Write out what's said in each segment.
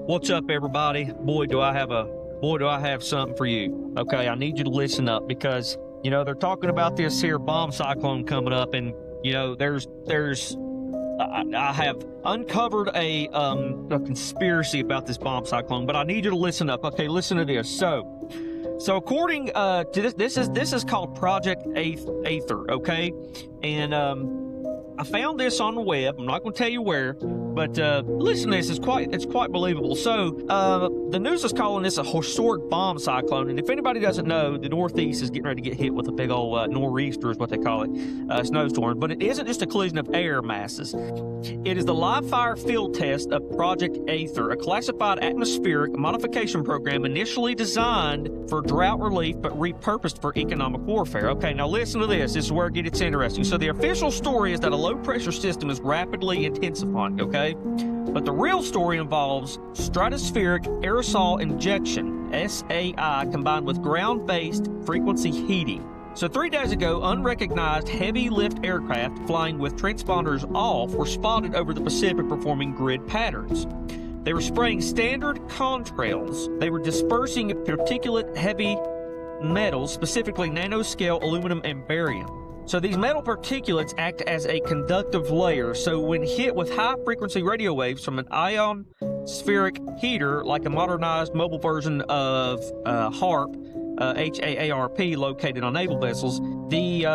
What's up, everybody? Boy, do I have something for you. Okay, I need you to listen up because, they're talking about this here bomb cyclone coming up, and, I have uncovered a conspiracy about this bomb cyclone, but I need you to listen up. Okay, listen to this. So according to this is called Project Aether, okay? And I found this on the web. I'm not going to tell you where, but listen to this. It's quite believable. So the news is calling this a historic bomb cyclone, and if anybody doesn't know, the Northeast is getting ready to get hit with a big old nor'easter, is what they call it, snowstorm. But it isn't just a collision of air masses. It is the live fire field test of Project Aether, a classified atmospheric modification program initially designed for drought relief but repurposed for economic warfare. Okay, now listen to this. This is where it gets interesting. So the official story is that a low-pressure system is rapidly intensifying, okay? But the real story involves stratospheric aerosol injection, SAI, combined with ground-based frequency heating. So 3 days ago, unrecognized heavy-lift aircraft flying with transponders off were spotted over the Pacific performing grid patterns. They were spraying standard contrails. They were dispersing particulate heavy metals, specifically nanoscale aluminum and barium. So these metal particulates act as a conductive layer. So when hit with high-frequency radio waves from an ionospheric heater, like a modernized mobile version of HAARP, HAARP, located on naval vessels, the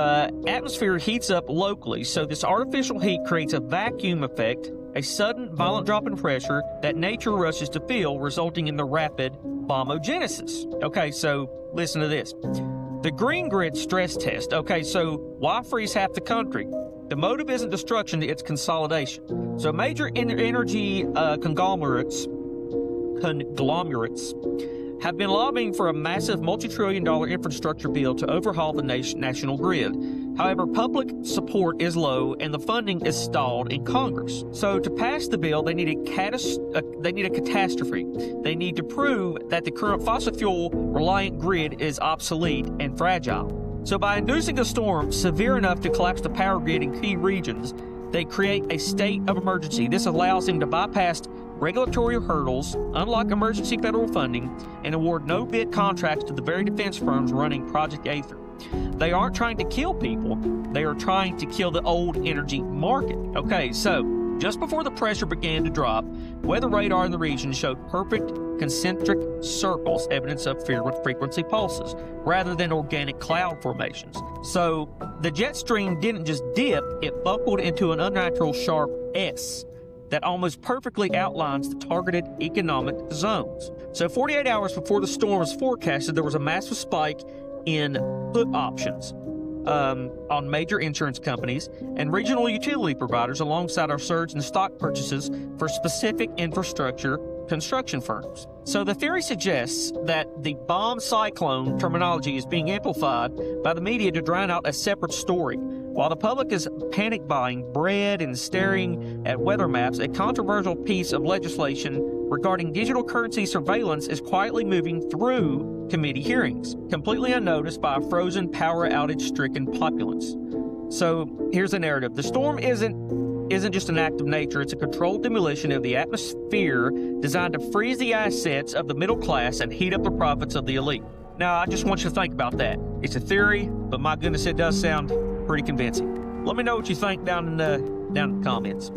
atmosphere heats up locally. So this artificial heat creates a vacuum effect, a sudden violent drop in pressure that nature rushes to fill, resulting in the rapid bombogenesis. Okay, so listen to this. The green grid stress test. Okay, so why freeze half the country? The motive isn't destruction, it's consolidation. So major energy conglomerates have been lobbying for a massive multi-trillion-dollar infrastructure bill to overhaul the national grid. However, public support is low and the funding is stalled in Congress. So to pass the bill, they need a catastrophe. They need to prove that the current fossil fuel-reliant grid is obsolete and fragile. So by inducing a storm severe enough to collapse the power grid in key regions, they create a state of emergency. This allows them to bypass regulatory hurdles, unlock emergency federal funding, and award no-bid contracts to the very defense firms running Project Aether. They aren't trying to kill people, they are trying to kill the old energy market. Okay, so just before the pressure began to drop, weather radar in the region showed perfect concentric circles, evidence of frequency pulses, rather than organic cloud formations. So the jet stream didn't just dip, it buckled into an unnatural sharp S that almost perfectly outlines the targeted economic zones. So 48 hours before the storm was forecasted, there was a massive spike in put options on major insurance companies and regional utility providers, alongside our surge in stock purchases for specific infrastructure construction firms. So the theory suggests that the bomb cyclone terminology is being amplified by the media to drown out a separate story. While the public is panic buying bread and staring at weather maps, a controversial piece of legislation regarding digital currency surveillance is quietly moving through committee hearings, completely unnoticed by a frozen, power outage-stricken populace. So here's the narrative. The storm isn't just an act of nature, it's a controlled demolition of the atmosphere designed to freeze the assets of the middle class and heat up the profits of the elite. Now, I just want you to think about that. It's a theory, but my goodness, it does sound pretty convincing. Let me know what you think down in the comments.